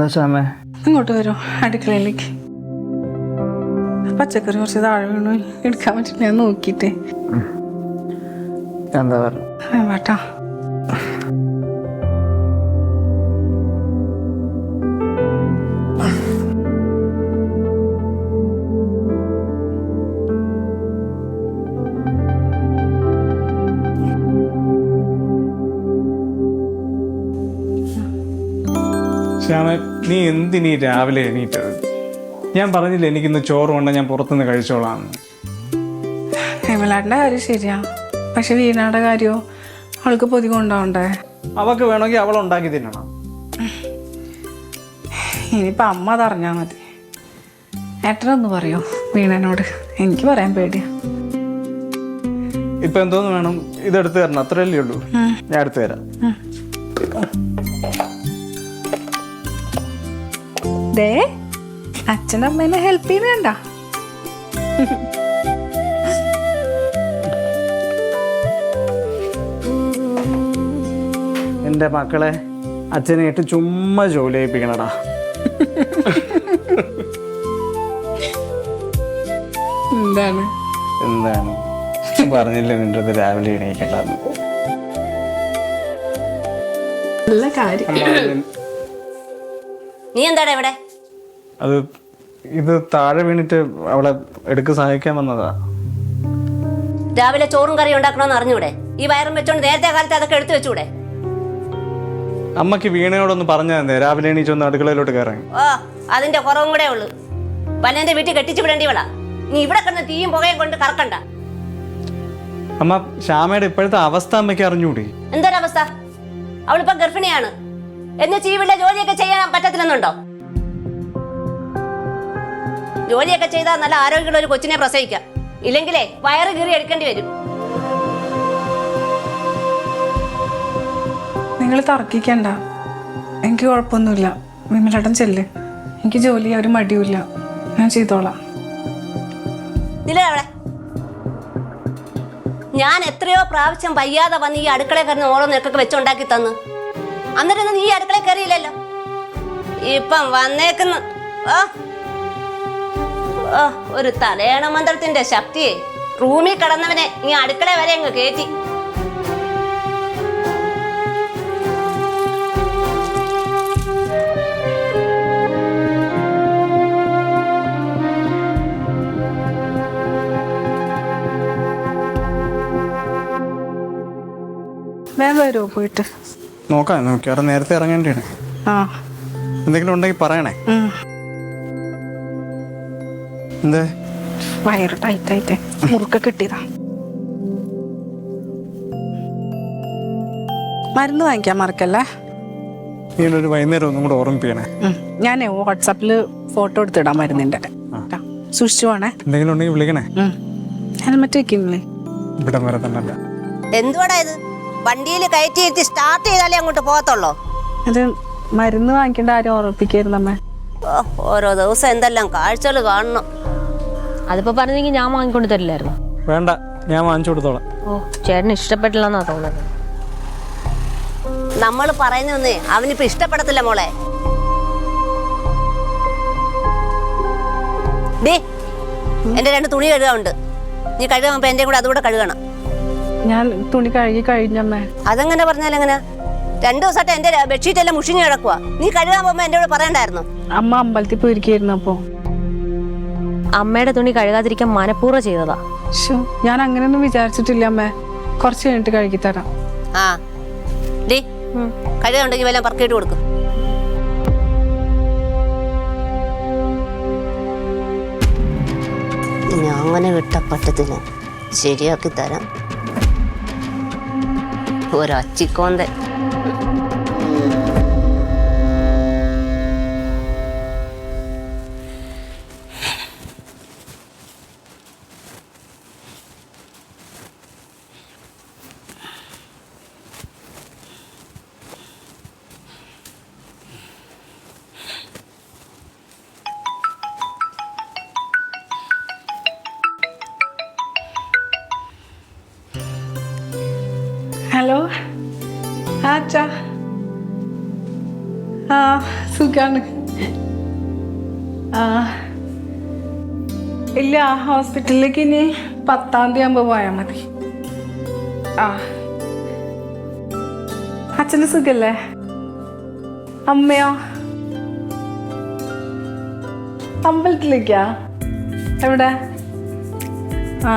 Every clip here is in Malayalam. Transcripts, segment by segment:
എന്താ ശ്യാമേ? ഇങ്ങോട്ട് വരൂ, അടുക്കളയിലേക്ക്. പച്ചക്കറി കുറച്ച് താഴെ വീണു, എടുക്കാൻ പറ്റില്ല. ഞാൻ നോക്കിയിട്ടേ. എന്താ പറഞ്ഞു? വേട്ടാ. ശ്യാമ, നീ എന്തിനീ രാവിലെ എണീറ്റത്? ഞാൻ പറഞ്ഞില്ല എനിക്കിന്ന് ചോറ് കൊണ്ട് ഞാൻ പുറത്തുനിന്ന് കഴിച്ചോളാം. ഹേമലാട്ടിൻ്റെ കാര്യം ശരിയാ, പക്ഷെ വീണയുടെ കാര്യമോ? അവൾക്ക് പൊതി കൊണ്ടുപോകണ്ടേ? അവൾക്ക് വേണമെങ്കിൽ അവൾ ഉണ്ടാക്കി തിന്നണം. ഇനിയിപ്പോൾ അമ്മ അതറിഞ്ഞാൽ മതി. ഏട്ടനൊന്ന് പറയോ വീണനോട്? എനിക്ക് പറയാൻ പേടിയാ. ഇപ്പൊ എന്തോന്ന് വേണം? ഇതെടുത്ത് തരണം, അത്രയല്ലേ ഉള്ളൂ. ഞാൻ എടുത്തു തരാം. ദേ, അച്ഛൻ്റെ അമ്മേനെ ഹെൽപ്പ് ചെയ്യുന്നുണ്ട. എൻ്റെ മക്കളെ അച്ഛനെ ഇട്ട് ചുമ്മാ ജോലി ചെയ്യിപ്പിക്കണടാ. എന്താണ് എന്താണ് പറഞ്ഞില്ലേ നിന്റെ അടുത്ത് രാവിലെ എണീക്കണ്ടെന്ന്? നല്ല കാര്യം. നീ എന്താടാ ഇവിടെ? അത് ഇത് താഴെ വീണിട്ട് അവളെ എടുക്ക് സഹായിക്കാൻ വന്നതാ. രാവിലെ ചോറും കറിയും ഉണ്ടാക്കണമെന്ന് അറിഞ്ഞൂടെ? ഈ വയറും വെച്ചോണ്ട് നേരത്തെ കാലത്ത് അതൊക്കെ എടുത്തു വെച്ചൂടെ? അമ്മക്ക് വീണയോടൊന്ന് പറഞ്ഞാൽ മതി, രാവിലെ എണീച്ചൊന്ന് അടുക്കളയിലോട്ട് കയറാൻ. ഓ, അതിന്റെ കുറവും കൂടെ ഉള്ളു. വല്ലന്റെ വീട്ടിൽ കെട്ടിച്ചു വിടേണ്ടിവളാ. നീ ഇവിടെ കിടന്ന് തീയും പുകയും കൊണ്ട് കറക്കണ്ട. അമ്മ, ശ്യാമയുടെ ഇപ്പോഴത്തെ അവസ്ഥ അമ്മയ്ക്ക് അറിഞ്ഞൂടി? എന്തൊരവസ്ഥ? അവളിപ്പോ ഗർഭിണിയാണ്. എന്നുവെച്ച് ഈ വീട്ടിലെ ജോലിയൊക്കെ ചെയ്യാൻ പറ്റത്തില്ലെന്നുണ്ടോ? ജോലിയൊക്കെ ചെയ്താൽ നല്ല ആരോഗ്യമുള്ള ഒരു കൊച്ചിനെ പ്രസവിക്കാം. ഇല്ലെങ്കിലേ വയറ് കീറി എടുക്കേണ്ടി വരും. നിങ്ങൾ തർക്കിക്കണ്ട, എനിക്ക് കുഴപ്പമൊന്നുമില്ല. വിമലേട്ടൻ ചെല്ല്, എനിക്ക് ജോലി ചെയ്യാൻ ഒരു മടിയുമില്ല. ഞാൻ ചെയ്തോളാം. അവിടെ ഞാൻ എത്രയോ പ്രാവശ്യം വയ്യാതെ വന്ന് ഈ അടുക്കളയിൽ കയറുന്ന ഓരോന്നൊക്കെ വെച്ചുണ്ടാക്കി തന്നു. അന്നേരം നീ ഈ അടുക്കളയിൽ കയറിയില്ലല്ലോ. ഇപ്പം വന്നേക്കുന്നു ഒരു തലയണ മന്ത്രത്തിന്റെ ശക്തിയെ. റൂമിൽ കിടന്നവനെ നീ അടുക്കള വരെ അങ്ങ് കയറ്റി. വേഗം വരുമോ പോയിട്ട്? നോക്കാം, നോക്കിയാറ് നേരത്തെ ഇറങ്ങേണ്ടിയാണ്. ആ, എന്തെങ്കിലും ഉണ്ടെങ്കിൽ പറയണേ. എന്തേ? വയറ് ടൈറ്റായിട്ട് മുറുക്ക കിട്ടിയതാ. മരുന്ന് വാങ്ങിക്കാൻ മറക്കല്ലേ. നീനൊരു വൈകുന്നേരം ഒന്നും കൂടെ ഓർമ്മിപ്പിക്കണേ. ഞാൻ വാട്സാപ്പില് ഫോട്ടോ എടുത്തിടാൻ മരുന്നിന്റെ. സൂക്ഷിച്ചു പോണേ. എന്തെങ്കിലും ഉണ്ടെങ്കിൽ വിളിക്കണേ. ഹെൽമെറ്റ് വെക്കുന്നില്ലേ? ഇവിടെ വരെ തന്നല്ല. എന്തുവാടാ ഇത്? വണ്ടിയിൽ കയറ്റി ഇരുത്തി സ്റ്റാർട്ട് ചെയ്താലേ അങ്ങോട്ട് പോകത്തുള്ളൂ. അത് മരുന്ന് വാങ്ങിക്കേണ്ട ആരും ഓർമ്മിപ്പിക്കായിരുന്നു അമ്മ. ഓരോ ദിവസം എന്തെല്ലാം കാഴ്ചകൾ കാണണം. അതിപ്പോ പറഞ്ഞെങ്കിൽ ഞാൻ വാങ്ങിക്കൊണ്ട് തരില്ലായിരുന്നു. വേണ്ട, ഞാൻ വാങ്ങിച്ചു കൊടുത്തോളാം. ഓ, ചേട്ടന് ഇഷ്ടപ്പെട്ടില്ലെന്നാ തോന്നുന്നത്. നമ്മൾ പറയുന്നൊന്നേ അവനിപ്പോ ഇഷ്ടപ്പെടത്തില്ല മോളെ. ഡേ, എന്റെ 2 തുണി കഴുകാനുണ്ട്. നീ കഴുകുമ്പോ എന്റെ കൂടെ അതുകൂടെ കഴുകണം. ഞാൻ തുണി കഴുകി കഴിഞ്ഞമ്മേ. അതെങ്ങനെ പറഞ്ഞാലെങ്ങനെ? 2 ദിവസമായിട്ട് എന്റെ ബെഡ്ഷീറ്റ് എല്ലാം മുഷിഞ്ഞു കിടക്കുക. നീ കഴുകാൻ പോകുമ്പോ എന്റെ കൂടെ പറയണ്ടായിരുന്നു? അമ്മ അമ്പലത്തിൽ പോയിരിക്കുന്നു. അപ്പോ അമ്മയുടെ തുണി കഴുകാതിരിക്കാൻ മനഃപൂർവ്വം ചെയ്തതാ. ഞാൻ അങ്ങനെയൊന്നും വിചാരിച്ചിട്ടില്ല അമ്മേ. കുറച്ച് കഴിഞ്ഞിട്ട് കഴുകി തരാം. ആ ഡേ, കഴുകുണ്ടെങ്കിൽ വല്ലതും പറക്കിയിട്ട് കൊടുക്കും. ഇനി അങ്ങനെ കിട്ടാൻ പറ്റത്തില്ല, ശരിയാക്കി തരാം. ഒരച്ചിക്കോന്തേ. ഹലോ. ആ സുഖാണ്. ആ ഇല്ല, ഹോസ്പിറ്റലിലേക്ക് ഇനി 10-ാം തീയതി ആകുമ്പോൾ പോയാൽ മതി. ആ അച്ഛന് സുഖല്ലേ? അമ്മയോ? അമ്പലത്തിലേക്കാ? എവിടെ? ആ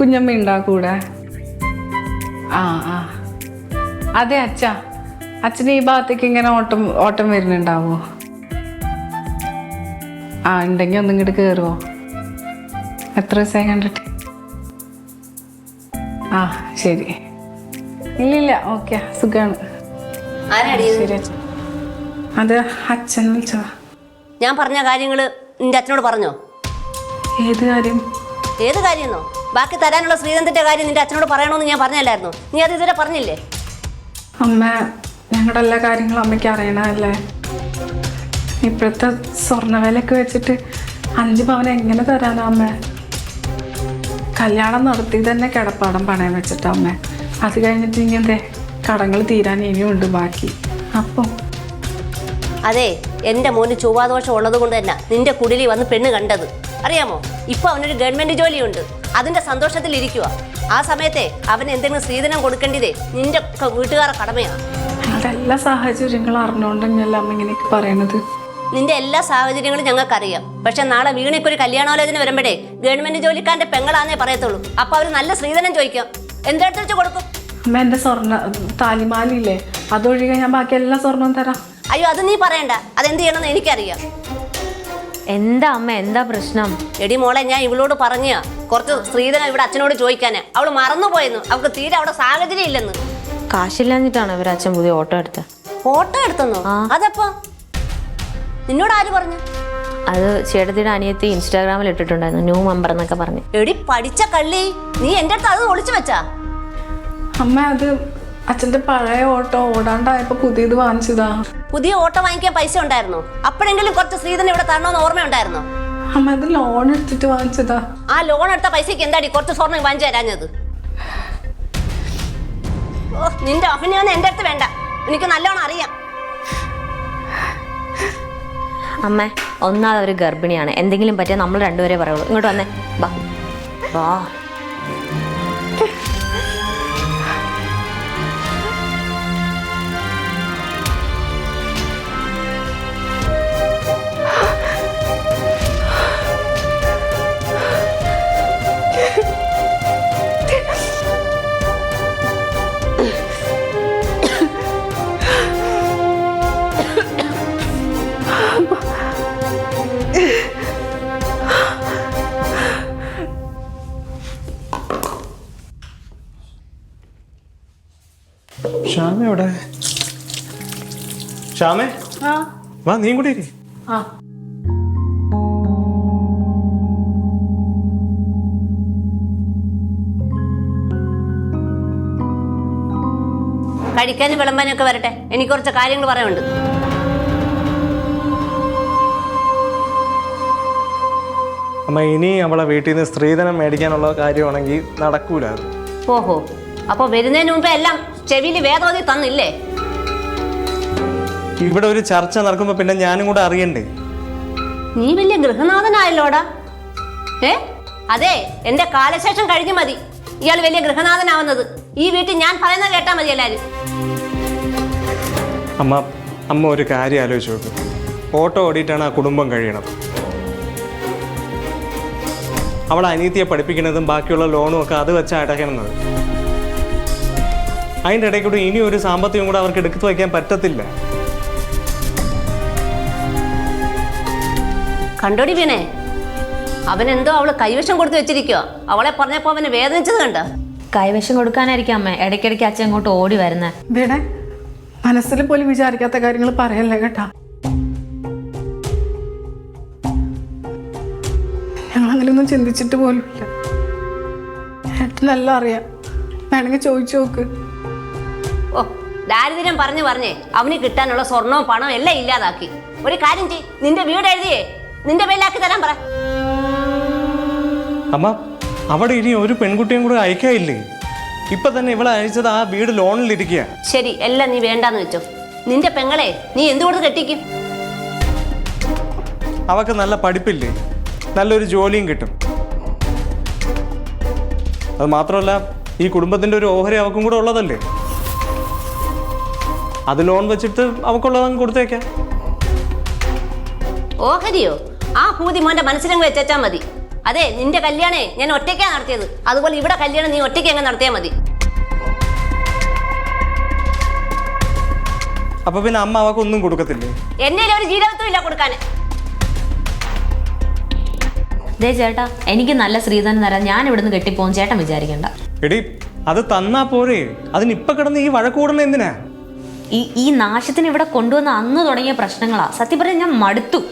കുഞ്ഞമ്മ ഉണ്ടാ കൂടെ? ആ ആ അതെ അച്ഛാ, അച്ഛന് ഈ ഭാഗത്തേക്ക് ഇങ്ങനെ ഓട്ടം വരുന്നുണ്ടാവോ? ആ ഉണ്ടെങ്കിൽ ഒന്നും ഇങ്ങോട്ട് കയറുമോ? എത്ര ദിവസമായി കണ്ടിട്ട്? ആ ശരി. ഇല്ലില്ല, ഓക്കെ, സുഖമാണ്. ശരി അച്ഛൻ. അത് അച്ഛൻ വിളിച്ചതാ. ഞാൻ പറഞ്ഞ കാര്യങ്ങൾ നിന്റെ അച്ഛനോട് പറഞ്ഞോ? ഏത് കാര്യം? ഏത് കാര്യമെന്നോ? ബാക്കി തരാനുള്ള ശ്രീധന്തിന്റെ കാര്യം നിന്റെ അച്ഛനോട് പറയണമെന്ന് ഞാൻ പറഞ്ഞല്ലായിരുന്നു? നീ അത് ഇതുവരെ പറഞ്ഞില്ലേ? അമ്മ, ഞങ്ങളുടെ എല്ലാ കാര്യങ്ങളും അമ്മയ്ക്ക് അറിയണമല്ലേ? ഇപ്പോഴത്തെ സ്വർണ്ണവിലയൊക്കെ വെച്ചിട്ട് 5 പവൻ എങ്ങനെ തരാനാ അമ്മ? കല്യാണം നടത്തി തന്നെ കിടപ്പാടം പണയം വെച്ചിട്ടാ അമ്മ. അത് കഴിഞ്ഞിട്ട് ഇങ്ങനത്തെ കടങ്ങൾ തീരാൻ ഇനിയുണ്ട് ബാക്കി. അപ്പം അതെ, എൻ്റെ മോന് ചൊവ്വാദോഷം ഉള്ളത് കൊണ്ട് തന്നെ നിന്റെ കുടിലി വന്ന് പെണ്ണ് കണ്ടത് അറിയാമോ? ഇപ്പൊ അവനൊരു ഗവൺമെന്റ് ജോലിയുണ്ട്, അതിന്റെ സന്തോഷത്തിൽ ഇരിക്കുക. ആ സമയത്തെ അവന് എന്തെങ്കിലും സ്ത്രീധനം കൊടുക്കേണ്ടതേ നിന്റെ വീട്ടുകാരുടെ കടമയാണ്. ഞങ്ങളുടെ എല്ലാ സാഹചര്യങ്ങളും അറിഞ്ഞുകൊണ്ടല്ല അമ്മ ഇങ്ങനെയൊക്കെ പറയണത്. നിന്റെ എല്ലാ സാഹചര്യങ്ങളും ഞങ്ങൾക്കറിയാം. പക്ഷെ നാളെ വീണയ്ക്കൊരു കല്യാണാലോചന വരുമ്പോഴേ ഗവൺമെന്റ് ജോലിക്കാരന്റെ പെങ്ങളാന്നേ പറയത്തുള്ളൂ. അപ്പൊ അവര് നല്ല സ്ത്രീധനം ചോദിക്കാം, എന്തെടുത്ത് വെച്ച് കൊടുക്കും? അമ്മ, എൻ്റെ സ്വർണ്ണ താലിമാലില്ലേ, അതൊഴികെ ഞാൻ ബാക്കി എല്ലാ സ്വർണ്ണവും തരാം. അയ്യോ, അത് നീ പറയണ്ട. അതെന്ത് ചെയ്യണമെന്ന് എനിക്കറിയാം. എന്താ അമ്മ, എന്താ പ്രശ്നം? എടി മോളെ, ഞാൻ ഇവളോട് പറഞ്ഞ കുറച്ച് സ്ത്രീധനം ഇവിടെ അച്ഛനോട് ചോദിക്കാന്. അവള് മറന്നുപോയെന്ന്. അവൾക്ക് തീരെ അവിടെ സാഹചര്യം ഇല്ലെന്ന്. കാശില്ലാഞ്ഞിട്ടാണ് ഇവർ അച്ഛൻ പുതിയ ഓട്ടോ എടുത്തത്. ഫോട്ടോ എടുത്തെന്നോ? അതപ്പോ നിന്നോട് ആര് പറഞ്ഞു? അത് ചേട്ടത്തിയുടെ അനിയത്തി ഇൻസ്റ്റാഗ്രാമിൽ ഇട്ടിട്ടുണ്ടായിരുന്നു, ന്യൂ മെമ്പർ എന്നൊക്കെ പറഞ്ഞു. എടി പഠിച്ച കള്ളി, നീ എൻ്റെ അടുത്ത് അത് ഒളിച്ചു വെച്ചാ? അമ്മ, അത് അച്ഛൻ്റെ പഴയ ഓട്ടോ ഓടാണ്ടായപ്പോ പുതിയത് വാങ്ങിച്ചതാ. പുതിയ ഓട്ടോ വാങ്ങിക്കാൻ പൈസ ഉണ്ടായിരുന്നോ? അപ്പോഴെങ്കിലും കുറച്ച് സ്ത്രീധനം ഇവിടെ തരണമെന്ന് ഓർമ്മയുണ്ടായിരുന്നോ? അമ്മ, അത് ലോൺ എടുത്തിട്ട് വാങ്ങിച്ചതാ. ആ ലോൺ എടുത്ത പൈസക്ക് എന്താടി കുറച്ച് സ്വർണ്ണം വാങ്ങിച്ചു തരാഞ്ഞത്? ഓ, നിന്റെ അഭിനയൊന്നും എൻ്റെ അടുത്ത് വേണ്ട, എനിക്ക് നല്ലോണം അറിയാം. അമ്മ, ഒന്നാമത് ഒരു ഗർഭിണിയാണ്, എന്തെങ്കിലും പറ്റിയാൽ നമ്മൾ രണ്ടുപേരെ പറയുള്ളൂ. ഇങ്ങോട്ട് വന്നേ, ബാ വാ. ശ്യാമ എവിടെ? ശ്യാമേ, വാ, നീയും കൂടി ഇരി. ആ കഴിക്കാനും വിളമ്പാനും ഒക്കെ വരട്ടെ, എനിക്ക് കുറച്ച് കാര്യങ്ങൾ പറയാനുണ്ട്. അമ്മ, ഇനി അവളെ വീട്ടിൽ നിന്ന് സ്ത്രീധനം മേടിക്കാനുള്ള കാര്യമാണെങ്കിൽ നടക്കൂല. ഓഹോ, അപ്പൊ വരുന്നതിന് മുമ്പേ എല്ലാം ചെവിയിൽ വേദോതി തന്നില്ലേ? ഇവിടെ ഒരു ചർച്ച നടക്കുമ്പോ പിന്നെ ഞാനും കൂടെ അറിയണ്ടേ? നീ വലിയ ഗൃഹനാഥനായല്ലോടാ. അതെ, എന്റെ കാലശേഷം കഴിഞ്ഞു മതി ഇയാൾ വലിയ ഗൃഹനാഥനാവുന്നത്. ഈ വീട്ടിൽ ഞാൻ പറയുന്നത് കേട്ടാ മതി എല്ലാരും. അമ്മ ഒരു കാര്യം ആലോചിച്ച് നോക്കും. ഓട്ടോ ഓടിയിട്ടാണ് ആ കുടുംബം കഴിയണത്. അവളെ അനീതിയെ പഠിപ്പിക്കുന്നതും ബാക്കിയുള്ള ലോണും ഒക്കെ അത് വെച്ചാണ് അടയ്ക്കണത്. അതിൻ്റെ ഇടയിൽ കൂടെ ഇനി ഒരു സാമ്പത്തികം കൂടെ അവർക്ക് എടുത്തു വയ്ക്കാൻ പറ്റത്തില്ല. കണ്ടോടി വീണേ, അവനെന്തോ അവള് കൈവശം കൊടുത്ത് വെച്ചിരിക്കോ. അവളെ പറഞ്ഞപ്പോ അവന് വേദനിച്ചത് കണ്ട. കൈവശം കൊടുക്കാനായിരിക്കും അമ്മ ഇടയ്ക്കിടയ്ക്ക് അച്ഛൻ ഇങ്ങോട്ട് ഓടി വരുന്നത്. വീണേ, മനസ്സിൽ പോലും വിചാരിക്കാത്ത കാര്യങ്ങൾ പറയല്ലേ കേട്ടാ. ഞങ്ങളങ്ങനെയൊന്നും ചിന്തിച്ചിട്ട് പോലുമില്ല. ഏട്ടനെല്ലാം അറിയാം, വേണമെങ്കിൽ ചോദിച്ചു നോക്ക്. ഓ, ദാരിദ്ര്യം പറഞ്ഞേ അവന് കിട്ടാനുള്ള സ്വർണവും പണവും എല്ലാം ഇല്ലാതാക്കി. ഒരു കാര്യം ചെയ്, നിന്റെ വീട് എഴുതിയേ നിന്റെ പേരിലാക്കി തരാൻ പറ. അമ്മ, അവിടെ ഇനി ഒരു പെൺകുട്ടിയും കൂടെ അയക്കായില്ലേ? ഇപ്പൊ തന്നെ ഇവളെ അയച്ചത് ആ വീട് ലോണിലിരിക്കുക. ശരി, എല്ലാം നീ വേണ്ടാന്ന് വെച്ചോ. നിന്റെ പെങ്ങളെ നീ എന്തുകൊണ്ട് കെട്ടിക്കും? അവൾക്ക് നല്ല പഠിപ്പില്ലേ, നല്ലൊരു ജോലിയും കിട്ടും. അത് മാത്രമല്ല ഈ കുടുംബത്തിൻ്റെ ഒരു ഓഹരി അവൾക്കും കൂടെ ഉള്ളതല്ലേ. അത് ലോൺ വെച്ചിട്ട് അവൾക്കുള്ളതങ്ങ് കൊടുത്തേക്കാം. ഓഹരിയോ? ആ ഭൂതി മോന്റെ മനസ്സിലങ്ങ് വെച്ചാൽ മതി. അതെ, നിന്റെ കല്യാണേ ഞാൻ ഒറ്റയ്ക്കാണ് നടത്തിയത്. അതുപോലെ ഇവിടെ കല്യാണം നീ ഒറ്റയ്ക്ക് അങ്ങ് നടത്തിയാൽ മതി. അപ്പൊ പിന്നെ അമ്മ അവൾക്ക് ഒന്നും കൊടുക്കത്തില്ലേ? എന്നെ ഒരു ജീവിതത്തും ഇല്ല കൊടുക്കാന്. ദേ ചേട്ടാ, എനിക്ക് നല്ല ശ്രീധരൻ തരാൻ ഞാൻ ഇവിടുന്ന് കെട്ടിപ്പോകും ചേട്ടൻ വിചാരിക്കണ്ട. എടി അത് തന്നാ പോരെ, അതിനിപ്പൊ കിടന്ന് ഈ വഴക്കൂടണ എന്തിനാ? ഈ നാശത്തിന് ഇവിടെ കൊണ്ടുവന്ന അന്ന് തുടങ്ങിയ പ്രശ്നങ്ങളാ. സത്യം പറഞ്ഞാൽ ഞാൻ മടുത്തു.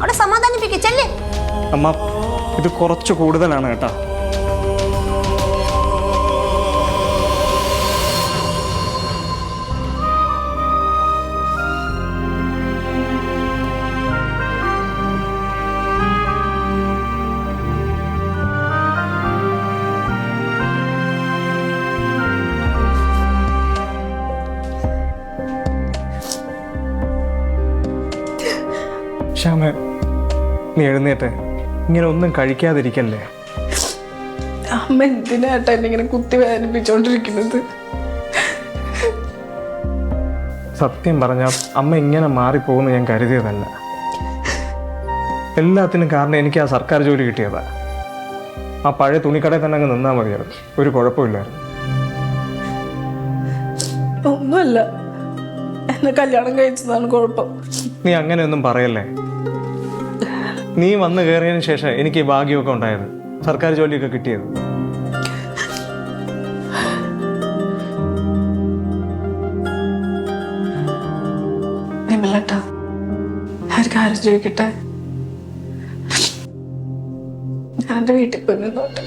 അവിടെ സമാധാനിപ്പിക്കും. ചെല്ലേ അമ്മ, ഇത് കുറച്ച് കൂടുതലാണ് കേട്ടാ. ശ്യാമേ, നീ എഴുന്നേറ്റെ. ഇങ്ങനെ ഒന്നും കഴിക്കാതിരിക്കല്ലേ. അമ്മ എന്തിനാട്ടാ എന്നെ ഇങ്ങനെ കുത്തി വേദനിപ്പിച്ചോണ്ടിരിക്കുന്നത്? സത്യം പറഞ്ഞാൽ അമ്മ ഇങ്ങനെ മാറിപ്പോകുമെന്ന് ഞാൻ കരുതിയതല്ല. എല്ലാത്തിനും കാരണം എനിക്ക് ആ സർക്കാർ ജോലി കിട്ടിയതാ. ആ പഴയ തുണിക്കടയിൽ തന്നെ അങ്ങ് നിന്നാൽ മതിയായിരുന്നു, ഒരു കുഴപ്പമില്ലായിരുന്നു. ഒന്നുമല്ല, എന്നെ കല്യാണം കഴിച്ചതാണ് കുഴപ്പം. നീ അങ്ങനെയൊന്നും പറയല്ലേ. നീ വന്ന് കയറിയതിന് ശേഷം എനിക്ക് ഈ ഭാഗ്യമൊക്കെ ഉണ്ടായത്, സർക്കാർ ജോലിയൊക്കെ കിട്ടിയത്. വിമലേട്ടാ, ഒരു കാര്യം ചോദിക്കട്ടെ? ഞാൻ എൻ്റെ വീട്ടിൽ പോയി നിന്നോട്ടെ.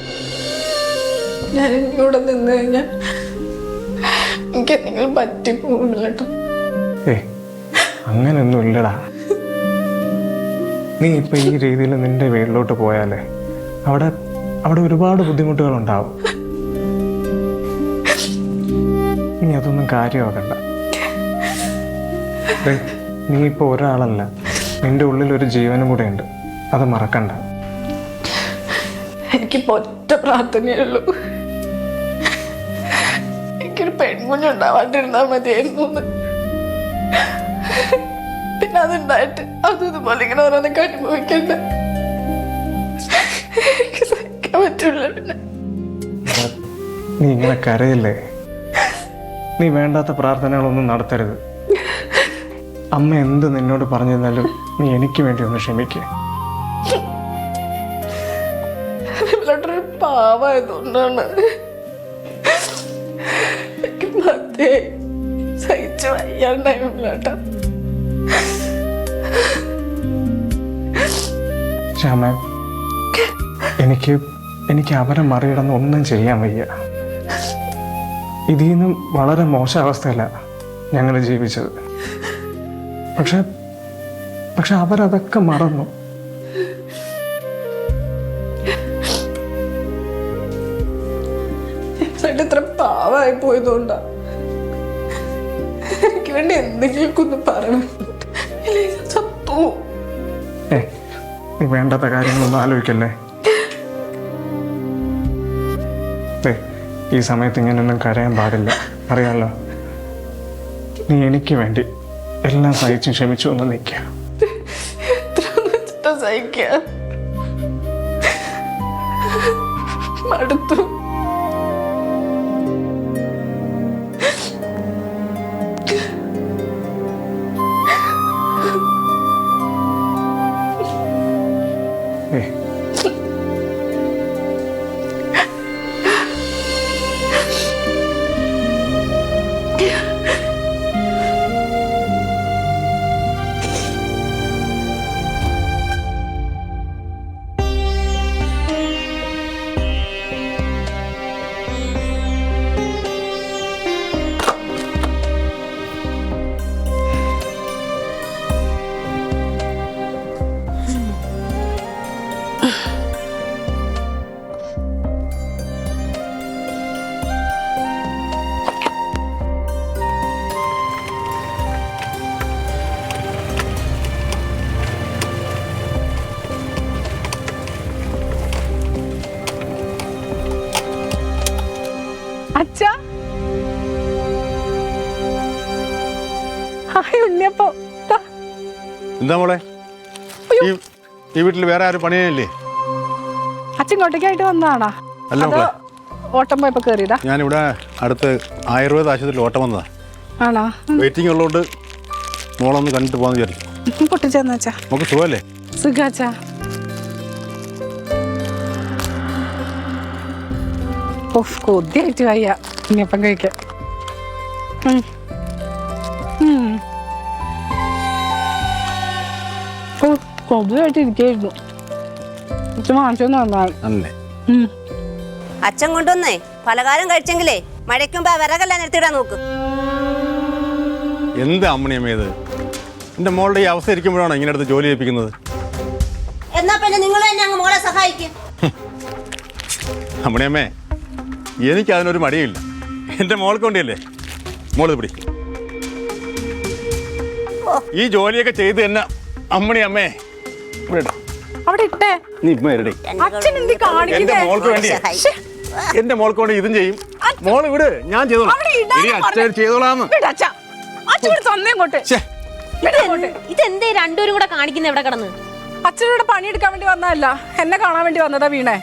ഞാൻ ഇവിടെ നിന്ന് കഴിഞ്ഞാൽ എനിക്ക് എന്തെങ്കിലും പറ്റിപ്പോകുന്നില്ലട്ടോ. അങ്ങനെയൊന്നും ഇല്ലടാ. നീ ഇപ്പം ഈ രീതിയിൽ നിന്റെ വീട്ടിലോട്ട് പോയാലേ അവിടെ ഒരുപാട് ബുദ്ധിമുട്ടുകളുണ്ടാവും. ഇനി അതൊന്നും കാര്യമാക്കണ്ട. നീ ഇപ്പോൾ ഒരാളല്ല, നിന്റെ ഉള്ളിൽ ഒരു ജീവനും കൂടെ ഉണ്ട്, അത് മറക്കണ്ട. എനിക്കിപ്പോൾ ഒറ്റ പ്രാർത്ഥനയുള്ളൂ, എനിക്കൊരു പെൺകുഞ്ഞുണ്ടാവാണ്ടിരുന്നാൽ മതിയായിരുന്നു. പിന്നെ അതുണ്ടായിട്ട് അതുപോലെ ഇങ്ങനെ ഓരോന്നൊക്കെ അനുഭവിക്കണ്ട. എനിക്ക് സഹിക്കാൻ പറ്റില്ല. പിന്നെ നീ ഇങ്ങനെ കരയില്ലേ. നീ വേണ്ടാത്ത പ്രാർത്ഥനകളൊന്നും നടത്തരുത്. അമ്മ എന്ത് നിന്നോട് പറഞ്ഞിരുന്നാലും നീ എനിക്ക് വേണ്ടി ഒന്ന് ക്ഷമിക്കുക. വിമലേട്ടൊരു പാവായതുകൊണ്ടാണ്. എനിക്ക് മതിയായി, സഹിച്ചു വയ്യാണ്ടായി വിമലേട്ട. ശ്യാമ, എനിക്ക് അവരെ മറികടന്ന് ഒന്നും ചെയ്യാൻ വയ്യ. ഇതിൽ നിന്നും വളരെ മോശം അവസ്ഥയല്ല ഞങ്ങൾ ജീവിച്ചത്. പക്ഷെ അവരതൊക്കെ മറന്നു. ഇത്ര പാവായി പോയതുകൊണ്ടാ. എനിക്ക് വേണ്ടി എന്തെങ്കിലും ഒന്ന് പറയണം. ചത്തു. നീ വേണ്ടാത്ത കാര്യങ്ങളൊന്നും ആലോചിക്കല്ലേ. ഈ സമയത്ത് ഇങ്ങനെയൊന്നും കരയാൻ പാടില്ല, അറിയാമല്ലോ. നീ എനിക്ക് വേണ്ടി എല്ലാം സഹിച്ചും ക്ഷമിച്ചു ഒന്ന് നിൽക്കുക. എത്ര സഹിക്കുക, മടുത്തു. അച്ഛാ, ഹായ് ഉണ്ണിയപ്പോ. ദാ. എന്താ മോളെ, ഈ വീട്ടിൽ വേറെ ആരും പണിയില്ലേ? അച്ഛൻ ഇങ്ങോട്ടേക്കായിട്ട് വന്നതാണാ? അല്ല അതോ മക്കളെ, ഓട്ടം പോയപ്പോ കേറിയതാ? ഞാനിവിടെ അടുത്ത് ആയുർവേദ ആശുപത്രിയിൽ ഓട്ടം വന്നതാ. ആണോ? വെയിറ്റിംഗ് ഉള്ളതുകൊണ്ട് മോളൊന്ന് കണ്ടിട്ട് പോകാന്ന് വിചാരിച്ചു. പൊട്ടിച്ചെന്നാച്ചാ? നമുക്ക് സുഖമല്ലേ? സുഖാച്ചാ. കൊതിയായിട്ട് വയ്യ ഉണ്ണിയപ്പം കഴിക്കാൻ. കൊതിയായിട്ട് ഇരിക്കായിരുന്നു. വാങ്ങിച്ചൊന്നും നന്നായി. അല്ലേ? അച്ഛൻ കൊണ്ടുവന്നേ പലകാലം കഴിച്ചെങ്കിലേ മഴയ്ക്കുമ്പോ വിറകെല്ലാം നിർത്തിയിടാൻ നോക്ക്. എന്ത് അമ്മണിയമ്മേത്? എൻ്റെ മോളുടെ ഈ അവസ്ഥ ഇരിക്കുമ്പോഴാണോ ഇങ്ങനെ അടുത്ത് ജോലി ചെയ്യിപ്പിക്കുന്നത്? എന്നാ പിന്നെ നിങ്ങൾ തന്നെ അങ്ങ് മോളെ സഹായിക്കും. അമ്മണിയമ്മേ, എനിക്ക് അതിനൊരു മടിയില്ല. എൻ്റെ മോൾക്ക് വേണ്ടിയല്ലേ. മോള് പിടി. ഈ ജോലിയൊക്കെ ചെയ്ത് തന്നെ അമ്മണിയമ്മേ ഇവിടെ ഇട്. അവിടെ ഇട്ടേ. നീ ഇമ്മ ഇരടി. അച്ഛൻ എന്ത് എൻ്റെ കാണിക്കുന്നേ? മോൾക്ക് വേണ്ടിയാ. എൻ്റെ മോൾക്ക് വേണ്ടി ഇതും ചെയ്യും. മോള് വിട്, ഞാൻ ചെയ്തോളാം. അവിടെ ഇടാനാ ഇനി അച്ഛൻ പറഞ്ഞത്. ചെയ്തോളാന്ന്. വിട് അച്ഛാ. അച്ഛൻ ഇവിടെ തന്നെ ഇങ്ങോട്ട്. ശ്ശേ, വിട് ഇങ്ങോട്ട്. ഇതെന്തേ രണ്ടുപേരും കൂടെ കാണിക്കുന്ന എവിടെ കിടന്ന്? അച്ഛനോട് പണിയെടുക്കാൻ വേണ്ടി വന്നതല്ല, എന്നെ കാണാൻ വേണ്ടി വന്നതാ വീണേ.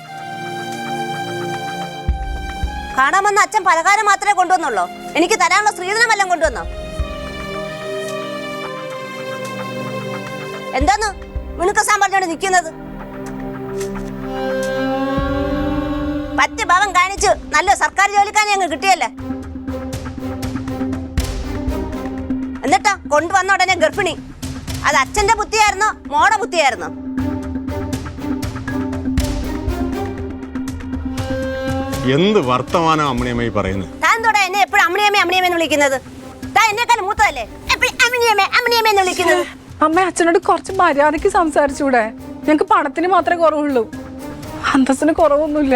കാണാൻ വന്ന അച്ഛൻ പലകാലം മാത്രമേ കൊണ്ടുവന്നുള്ളൂ. എനിക്ക് തരാനുള്ള സ്ത്രീധനം വല്ലതും കൊണ്ടുവന്നോ? എന്താന്ന് മിണുക്കസാൻ പറഞ്ഞോണ്ട് നിൽക്കുന്നത്? 10 ഭവൻ കാണിച്ച് നല്ല സർക്കാർ ജോലിക്കാരെ അങ്ങ് കിട്ടിയല്ലേ. എന്നിട്ടാ കൊണ്ടുവന്ന ഉടനെ ഗർഭിണി. അത് അച്ഛന്റെ ബുദ്ധിയായിരുന്നോ മോടെ ബുദ്ധിയായിരുന്നോ? എന്ത് വർത്തമാനം അമ്മണിയമ്മ ഈ പറയുന്നത്? താൻ തോടെ എന്നെ എപ്പോഴും അമ്മണിയമ്മേ അമ്മണിയമ്മേ എന്ന് വിളിക്കുന്നത്? താൻ എന്നെക്കാളും മൂത്തതല്ലേ എപ്പോഴും അമ്മണിയമ്മേ അമ്മണിയമ്മേ എന്ന് വിളിക്കുന്നത്? അമ്മ അച്ഛനോട് കുറച്ച് മര്യാദക്ക് സംസാരിച്ചൂടെ? ഞങ്ങക്ക് പണത്തിന് മാത്രമേ കുറവുള്ളൂ, അന്തസ്സിന് കുറവൊന്നുമില്ല.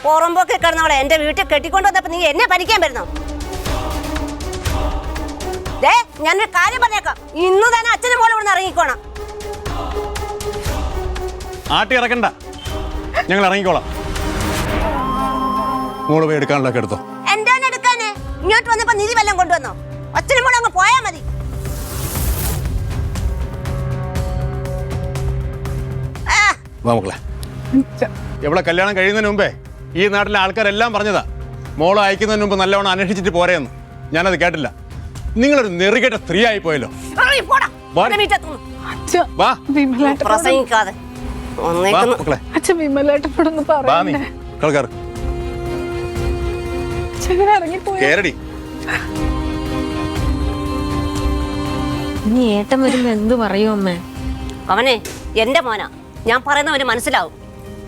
പുറമ്പോക്കെ കിടന്നവളെ എന്റെ വീട്ടിൽ കെട്ടിക്കൊണ്ട് വന്നപ്പോ നീ എന്നെ ഭരിക്കാൻ വരുന്നോ? ദേ, ഞാനൊരു കാര്യം പറഞ്ഞേക്കാം. ഇന്ന് തന്നെ അച്ഛനും മോളും ഇവിടെ നിന്ന് ഇറങ്ങിക്കോണം. ആട്ടി ഇറക്കണ്ട, ഞങ്ങൾ ഇറങ്ങിക്കോളാം. മോള് പോയി എടുക്കാനുള്ളതൊക്കെ എടുത്തോ. എന്റെ എടുക്കാനേ ഇങ്ങോട്ട് വന്നപ്പോ നിധി വല്ലതും കൊണ്ടുവന്നോ? അച്ഛനും മോളും അങ്ങ് പോയാ മതി. വാ മക്കളെ. എവിടെ കല്യാണം കഴിയുന്നതിന് മുമ്പേ ഈ നാട്ടിലെ ആൾക്കാരെല്ലാം പറഞ്ഞതാ മോളെ അയക്കുന്നതിന് മുമ്പ് നല്ലവണ്ണം അന്വേഷിച്ചിട്ട് പോരെയെന്ന്. ഞാനത് കേട്ടില്ല. നിങ്ങളൊരു നെറുകെട്ട സ്ത്രീ ആയി പോയല്ലോ. വാ പ്രസംഗിക്കാതെ വാ മക്കളെ. അച്ഛൻ വിമലേട്ടനോടൊന്ന് വാ നീ പറയണ്ടേ? കളക്കാർ ഇറങ്ങിപ്പോയി. കേരടി. ഇനി ഏട്ടൻ വരുമ്പോ എന്ത് പറയും അമ്മേ? അവനെ എന്റെ മോനാ, ഞാൻ പറയുന്നവന് മനസ്സിലാവും.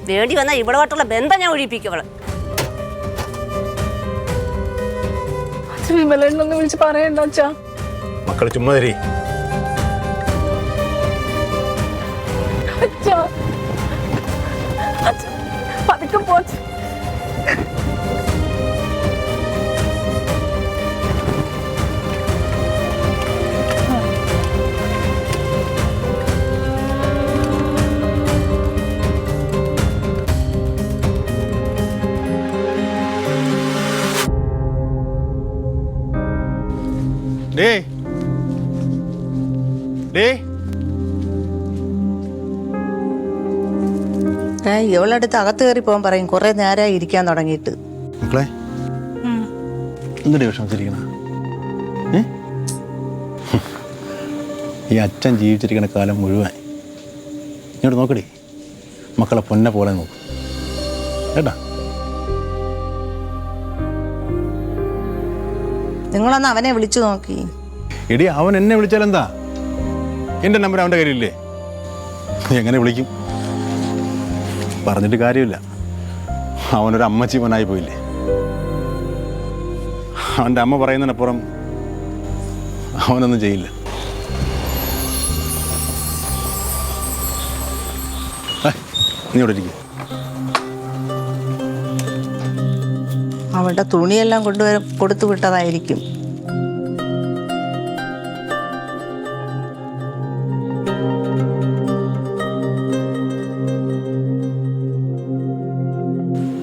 വേണ്ടി വന്നാൽ ഇവളുമായിട്ടുള്ള ബന്ധം ഞാൻ ഒഴിപ്പിക്കും. അവള് അച്ഛൻ വിമലേട്ടനൊന്ന് വിളിച്ച് പറയണ്ട അച്ഛാ. മക്കളെ ചുമ്മാ തരി. അച്ഛാ, അച്ഛാ, പതുക്കെ പോച്ച്. ഡേ ഡേ ഇവളടുത്ത് അകത്ത് കയറി പോകാൻ പറയും. കുറെ നേരമായി ഇരിക്കാൻ തുടങ്ങിയിട്ട്. മക്കളെ എന്തിനാ വിഷമിച്ചിരിക്കണ? ഈ അച്ഛൻ ജീവിച്ചിരിക്കുന്ന കാലം മുഴുവൻ ഇങ്ങോട്ട് നോക്കടി. മക്കളെ പൊന്നെ പോലെ നോക്കും കേട്ടാ. നിങ്ങളൊന്ന് അവനെ വിളിച്ചു നോക്കി. എടി, അവൻ എന്നെ വിളിച്ചാലെന്താ? എൻ്റെ നമ്പർ അവൻ്റെ കയ്യിലില്ലേ? എങ്ങനെ വിളിക്കും? പറഞ്ഞിട്ട് കാര്യമില്ല. അവനൊരു അമ്മച്ചി മോനായി പോയില്ലേ. അവൻ്റെ അമ്മ പറയുന്നതിനപ്പുറം അവനൊന്നും ചെയ്യില്ല. നീ ഇവിടെ ഇരിക്കുക. അവളുടെ തുണിയെല്ലാം കൊടുത്തു വിട്ടതായിരിക്കും.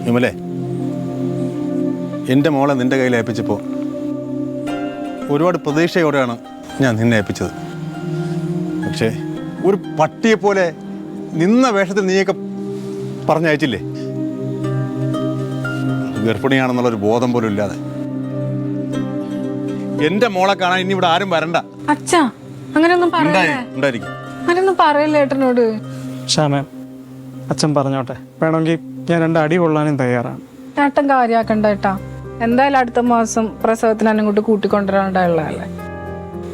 വിമലേ, എൻ്റെ മോളെ നിൻ്റെ കയ്യിൽ ഏൽപ്പിച്ചപ്പോൾ ഒരുപാട് പ്രതീക്ഷയോടെയാണ് ഞാൻ നിന്നെ ഏൽപ്പിച്ചത്. പക്ഷേ ഒരു പട്ടിയെപ്പോലെ നിന്ന വേഷത്തിൽ നീയൊക്കെ പറഞ്ഞയച്ചില്ലേ, ഗർഭിണിയാണെന്നുള്ളൊരു ബോധം പോലും ഇല്ലാതെ. എൻ്റെ മോളെ കാണാൻ ഇനി ഇവിടെ ആരും വരണ്ട. അച്ഛാ അങ്ങനെയൊന്നും പറയല്ലേ, ഉണ്ടായിരിക്കും. അങ്ങനെയൊന്നും പറയല്ലേ ഏട്ടനോട്. ശ്യാമേ, അച്ഛൻ പറഞ്ഞോട്ടെ, വേണമെങ്കിൽ ഞാൻ 2 അടി കൊള്ളാനും തയ്യാറാണ്. ഏട്ടൻ കാര്യാക്കണ്ട ഏട്ടാ. എന്തായാലും അടുത്ത മാസം പ്രസവത്തിന് എന്നെ ഇങ്ങോട്ട് കൂട്ടിക്കൊണ്ടുവരാനുള്ളതല്ലേ.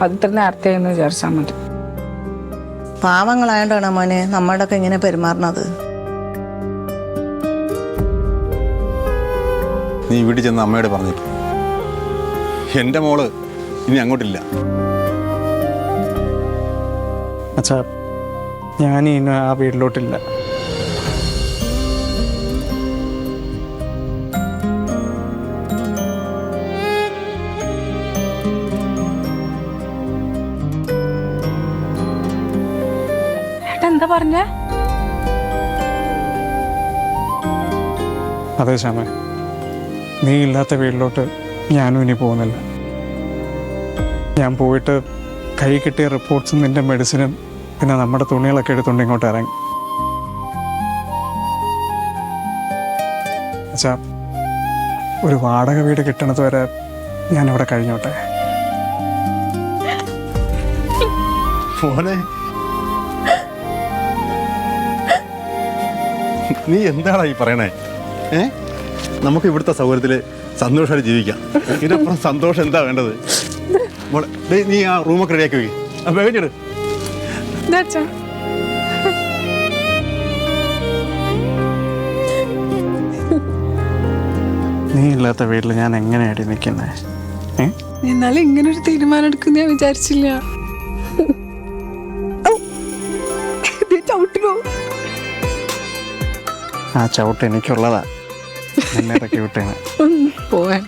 അത് ഇത്ര നേരത്തെ എന്ന് വിചാരിച്ചാൽ മതി. പാവങ്ങളായോണ്ടാണ് മോനെ നമ്മളൊക്കെ ഇങ്ങനെ പെരുമാറുന്നത്. നീ വീട്ടിൽ ചെന്ന് അമ്മയോട് പറഞ്ഞിട്ട് എൻ്റെ മോള് ഇനി അങ്ങോട്ടില്ല. അച്ഛാ, ഞാൻ ഇനി ആ വീട്ടിലോട്ടില്ല. ഏട്ടാ എന്താ പറഞ്ഞേ? അതെ ശ്യാമേ, നീ ഇല്ലാത്ത വീട്ടിലോട്ട് ഞാനും ഇനി പോകുന്നില്ല. ഞാൻ പോയിട്ട് കൈ കിട്ടിയ റിപ്പോർട്ട്സും നിൻ്റെ മെഡിസിനും പിന്നെ നമ്മുടെ തുണികളൊക്കെ എടുത്തുകൊണ്ട് ഇങ്ങോട്ട് ഇറങ്ങി. അച്ഛാ, ഒരു വാടക വീട് കിട്ടണത് വരെ ഞാനിവിടെ കഴിഞ്ഞോട്ടെ. മോനെ, നീ എന്താണ് ഈ പറയണേ? നമുക്ക് ഇവിടുത്തെ സൗകര്യത്തിൽ സന്തോഷമായിട്ട് ജീവിക്കാം. ഇതിനപ്പുറം സന്തോഷം എന്താ വേണ്ടത്? മോളെ, നീ ആ റൂമൊക്കെ റെഡിയാക്കി വയ്ക്കും. വേഗഞ്ഞിട്. അച്ഛാ നീ ഇല്ലാത്ത വീട്ടിൽ ഞാൻ എങ്ങനെയാടി നിൽക്കുന്നേ? എന്നാലും ഇങ്ങനൊരു തീരുമാനം എടുക്കുന്ന ഞാൻ വിചാരിച്ചില്ല. ആ ചവിട്ട് എനിക്കുള്ളതാ. എന്നെ ഇറക്കി വിട്ടേനെ. പോവാൻ